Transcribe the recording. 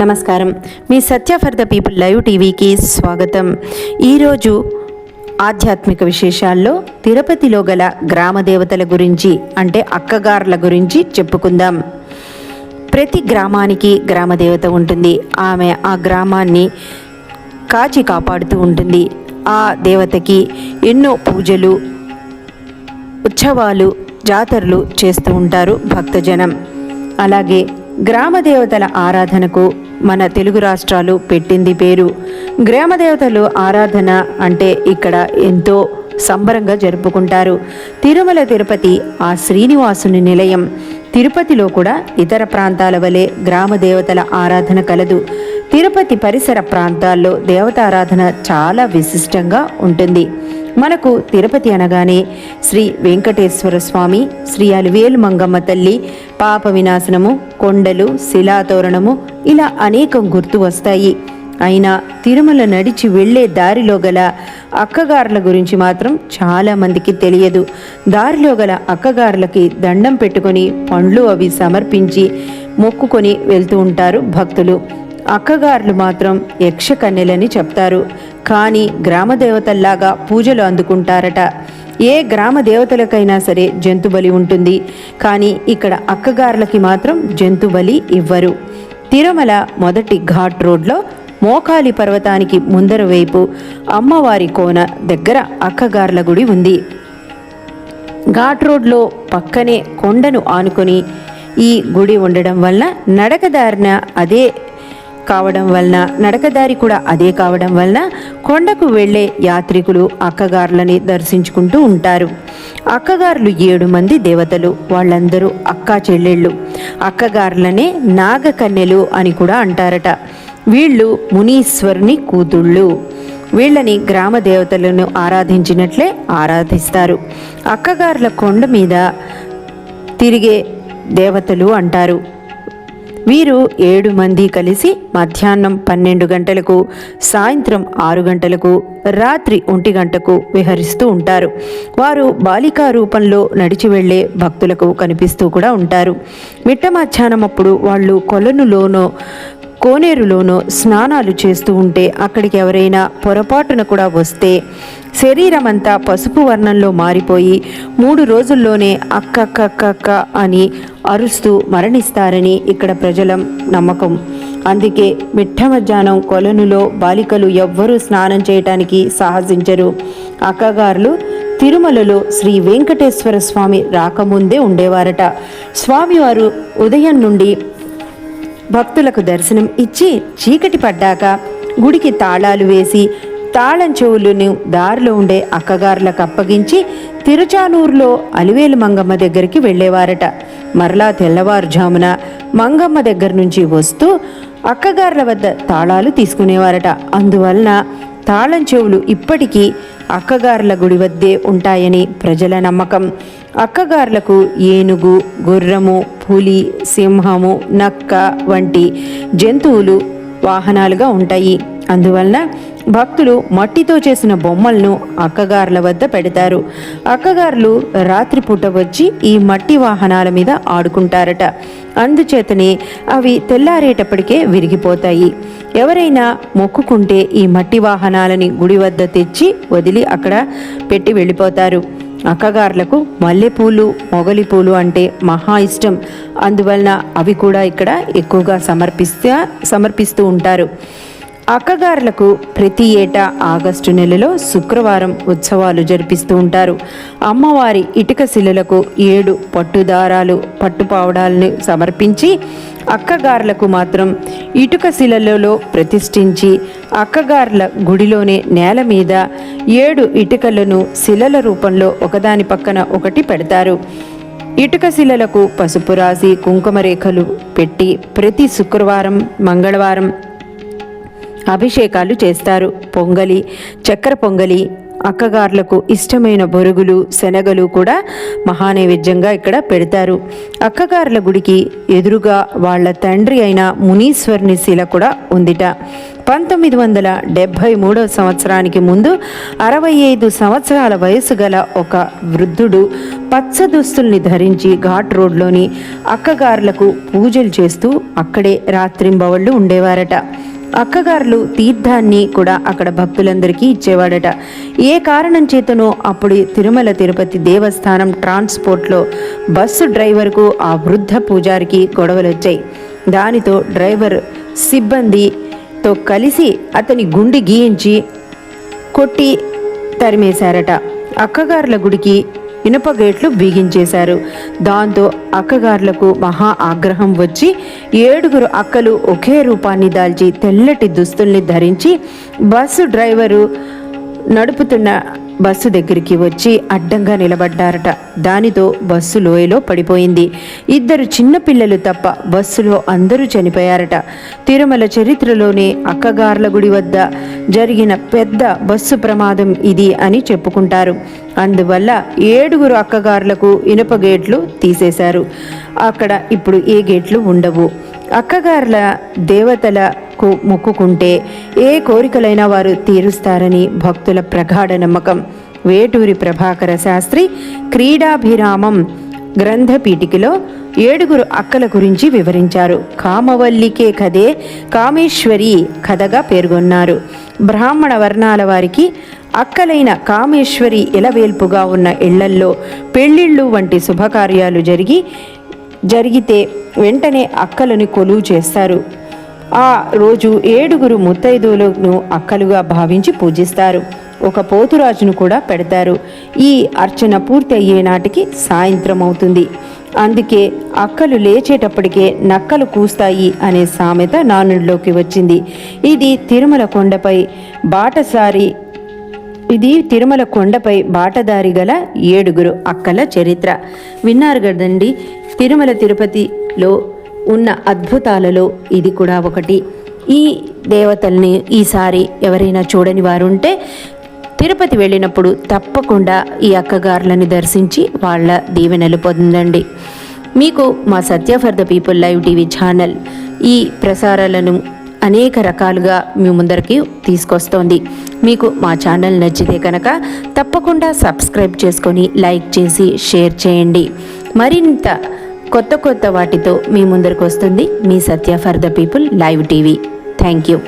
నమస్కారం. మీ Satya for the people live టీవీకి స్వాగతం. ఈరోజు ఆధ్యాత్మిక విశేషాల్లో తిరుపతిలో గల గ్రామ దేవతల గురించి అంటే అక్కగార్ల గురించి చెప్పుకుందాం. ప్రతి గ్రామానికి గ్రామ దేవత ఉంటుంది. ఆమె ఆ గ్రామాన్ని కాచి కాపాడుతూ ఉంటుంది. ఆ దేవతకి ఎన్నో పూజలు, ఉత్సవాలు, జాతరలు చేస్తూ ఉంటారు భక్తజనం. అలాగే గ్రామ దేవతల ఆరాధనకు మన తెలుగు రాష్ట్రాలు పెట్టింది పేరు. గ్రామ దేవతలు ఆరాధన అంటే ఇక్కడ ఎంతో సంబరంగా జరుపుకుంటారు. తిరుమల తిరుపతి ఆ శ్రీనివాసుని నిలయం. తిరుపతిలో కూడా ఇతర ప్రాంతాల వలె గ్రామ దేవతల ఆరాధన కలదు. తిరుపతి పరిసర ప్రాంతాల్లో దేవతారాధన చాలా విశిష్టంగా ఉంటుంది. మనకు తిరుపతి అనగానే శ్రీ వెంకటేశ్వర స్వామి, శ్రీ అలివేలు మంగమ్మ తల్లి, పాప వినాశనము, కొండలు, శిలాతోరణము ఇలా అనేకం గుర్తు వస్తాయి. అయినా తిరుమల నడిచి వెళ్లే దారిలో గల అక్కగార్ల గురించి మాత్రం చాలామందికి తెలియదు. దారిలో గల అక్కగార్లకి దండం పెట్టుకొని పండ్లు అవి సమర్పించి మొక్కుకొని వెళ్తూ ఉంటారు భక్తులు. అక్కగార్లు మాత్రం యక్షకన్యలని చెప్తారు. కానీ గ్రామ దేవతల్లాగా పూజలు అందుకుంటారట. ఏ గ్రామ దేవతలకైనా సరే జంతుబలి ఉంటుంది. కానీ ఇక్కడ అక్కగార్లకి మాత్రం జంతుబలి ఇవ్వరు. తిరుమల మొదటి ఘాట్ రోడ్లో మోకాలి పర్వతానికి ముందర వైపు అమ్మవారి కోన దగ్గర అక్కగార్ల గుడి ఉంది. ఘాట్ రోడ్లో పక్కనే కొండను ఆనుకొని ఈ గుడి ఉండడం వలన నడకదారి కూడా అదే కావడం వలన కొండకు వెళ్లే యాత్రికులు అక్కగార్లని దర్శించుకుంటూ ఉంటారు. అక్కగార్లు 7 మంది దేవతలు. వాళ్ళందరూ అక్కా చెల్లెళ్ళు. అక్కగార్లనే నాగకన్యలు అని కూడా అంటారట. వీళ్ళు మునీశ్వరుని కూతుళ్ళు. వీళ్ళని గ్రామ దేవతలను ఆరాధించినట్లే ఆరాధిస్తారు. అక్కగార్ల కొండ మీద తిరిగే దేవతలు అంటారు. వీరు 7 మంది కలిసి మధ్యాహ్నం 12 గంటలకు, సాయంత్రం 6 గంటలకు, రాత్రి 1 గంటకు విహరిస్తూ ఉంటారు. వారు బాలికా రూపంలో నడిచి వెళ్లే భక్తులకు కనిపిస్తూ కూడా ఉంటారు. మిట్ట మధ్యాహ్నం అప్పుడు వాళ్ళు కొలనులోనో కోనేరులోనో స్నానాలు చేస్తూ ఉంటే అక్కడికి ఎవరైనా పొరపాటున కూడా వస్తే శరీరమంతా పసుపు వర్ణంలో మారిపోయి 3 రోజుల్లోనే అక్కక్కక్క అని అరుస్తూ మరణిస్తారని ఇక్కడ ప్రజల నమ్మకం. అందుకే మిట్ట మధ్యాహ్నం కొలనులో బాలికలు ఎవ్వరూ స్నానం చేయటానికి సాహసించరు. అక్కగారులు తిరుమలలో శ్రీ వెంకటేశ్వర స్వామి రాకముందే ఉండేవారట. స్వామివారు ఉదయం నుండి భక్తులకు దర్శనం ఇచ్చి చీకటి పడ్డాక గుడికి తాళాలు వేసి తాళం చెవులను దారిలో ఉండే అక్కగార్లకు అప్పగించి తిరుచానూరులో అలివేలు మంగమ్మ దగ్గరికి వెళ్ళేవారట. మరలా తెల్లవారుజామున మంగమ్మ దగ్గర నుంచి వస్తూ అక్కగార్ల వద్ద తాళాలు తీసుకునేవారట. అందువలన తాళం చెవులు ఇప్పటికీ అక్కగార్ల గుడి వద్దే ఉంటాయని ప్రజల నమ్మకం. అక్కగార్లకు ఏనుగు, గుర్రము, పులి, సింహము, నక్క వంటి జంతువులు వాహనాలుగా ఉంటాయి. అందువలన భక్తులు మట్టితో చేసిన బొమ్మలను అక్కగార్ల వద్ద పెడతారు. అక్కగార్లు రాత్రిపూట వచ్చి ఈ మట్టి వాహనాల మీద ఆడుకుంటారట. అందుచేతనే అవి తెల్లారేటప్పటికే విరిగిపోతాయి. ఎవరైనా మొక్కుకుంటే ఈ మట్టి వాహనాలని గుడి వద్ద తెచ్చి వదిలి అక్కడ పెట్టి వెళ్ళిపోతారు. అక్కగార్లకు మల్లెపూలు, మొగలిపూలు అంటే మహా ఇష్టం. అందువలన అవి కూడా ఇక్కడ ఎక్కువగా సమర్పిస్తూ ఉంటారు. అక్కగార్లకు ప్రతి ఏటా ఆగస్టు నెలలో శుక్రవారం ఉత్సవాలు జరిపిస్తూ ఉంటారు. అమ్మవారి ఇటుక శిలలకు 7 పట్టుదారాలు, పట్టుపావడాలను సమర్పించి అక్కగార్లకు మాత్రం ఇటుక శిలలో ప్రతిష్ఠించి అక్కగార్ల గుడిలోనే నేల మీద 7 ఇటుకలను శిలల రూపంలో ఒకదాని పక్కన ఒకటి పెడతారు. ఇటుక శిలలకు పసుపు రాసి కుంకుమ రేఖలు పెట్టి ప్రతి శుక్రవారం, మంగళవారం అభిషేకాలు చేస్తారు. పొంగలి, చక్కెర పొంగలి, అక్కగార్లకు ఇష్టమైన బొరుగులు శనగలు కూడా మహానైవేద్యంగా ఇక్కడ పెడతారు. అక్కగార్ల గుడికి ఎదురుగా వాళ్ళ తండ్రి అయిన మునీశ్వరుని శిల కూడా ఉందిట. 1973 సంవత్సరానికి ముందు 65 సంవత్సరాల వయసు గల ఒక వృద్ధుడు పచ్చ దుస్తుల్ని ధరించి ఘాట్ రోడ్లోని అక్కగార్లకు పూజలు చేస్తూ అక్కడే రాత్రింబవళ్ళు ఉండేవారట. అక్కగారులు తీర్థాన్ని కూడా అక్కడ భక్తులందరికీ ఇచ్చేవాడట. ఏ కారణం చేతనో అప్పుడు తిరుమల తిరుపతి దేవస్థానం ట్రాన్స్పోర్ట్లో బస్సు డ్రైవర్కు ఆ వృద్ధ పూజారికి గొడవలొచ్చాయి. దానితో డ్రైవర్ సిబ్బందితో కలిసి అతని గుండె గీయించి కొట్టి తరిమేశారట. అక్కగారుల గుడికి ఇనుప గేట్లు బిగించేశారు. దాంతో అక్కగార్లకు మహా ఆగ్రహం వచ్చి 7 అక్కలు ఒకే రూపాన్ని దాల్చి తెల్లటి దుస్తుల్ని ధరించి బస్సు డ్రైవరు నడుపుతున్న బస్సు దగ్గరికి వచ్చి అడ్డంగా నిలబడ్డారట. దానితో బస్సు లోయలో పడిపోయింది. 2 చిన్నపిల్లలు తప్ప బస్సులో అందరూ చనిపోయారట. తిరుమల చరిత్రలోనే అక్కగార్ల గుడి వద్ద జరిగిన పెద్ద బస్సు ప్రమాదం ఇది అని చెప్పుకుంటారు. అందువల్ల 7 అక్కగార్లకు ఇనుప గేట్లు తీసేశారు. అక్కడ ఇప్పుడు ఏ గేట్లు ఉండవు. అక్కగార్ల దేవతలకు మొక్కుకుంటే ఏ కోరికలైనా వారు తీరుస్తారని భక్తుల ప్రగాఢ నమ్మకం. వేటూరి ప్రభాకర శాస్త్రి క్రీడాభిరామం గ్రంథపీఠికలో 7 అక్కల గురించి వివరించారు. కామవల్లికే కథే కామేశ్వరి కథగా పేర్కొన్నారు. బ్రాహ్మణ వర్ణాల వారికి అక్కలైన కామేశ్వరి ఇలవేల్పుగా ఉన్న ఇళ్లల్లో పెళ్లిళ్ళు వంటి శుభకార్యాలు జరిగితే వెంటనే అక్కలని కొలువు చేస్తారు. ఆ రోజు 7 ముత్తైదువులను అక్కలుగా భావించి పూజిస్తారు. ఒక పోతురాజును కూడా పెడతారు. ఈ అర్చన పూర్తి అయ్యే నాటికి సాయంత్రం అవుతుంది. అందుకే అక్కలు లేచేటప్పటికే నక్కలు కూస్తాయి అనే సామెత నానుడిలోకి వచ్చింది. ఇది తిరుమల కొండపై బాటదారి గల 7 అక్కల చరిత్ర. విన్నారు కదండి. తిరుమల తిరుపతిలో ఉన్న అద్భుతాలలో ఇది కూడా ఒకటి. ఈ దేవతల్ని ఈసారి ఎవరైనా చూడని వారుంటే తిరుపతి వెళ్ళినప్పుడు తప్పకుండా ఈ అక్కగార్లని దర్శించి వాళ్ళ దీవెనలు పొందండి. మీకు మా Satya for the people live TV channel ఈ ప్రసారాలను అనేక రకాలుగా మీ ముందరికి తీసుకొస్తోంది. మీకు మా ఛానల్ నచ్చితే కనుక తప్పకుండా సబ్స్క్రైబ్ చేసుకొని లైక్ చేసి షేర్ చేయండి. మరింత కొత్త వాటితో మీ ముందరికి వస్తుంది మీ Satya for the people live TV. Thank you.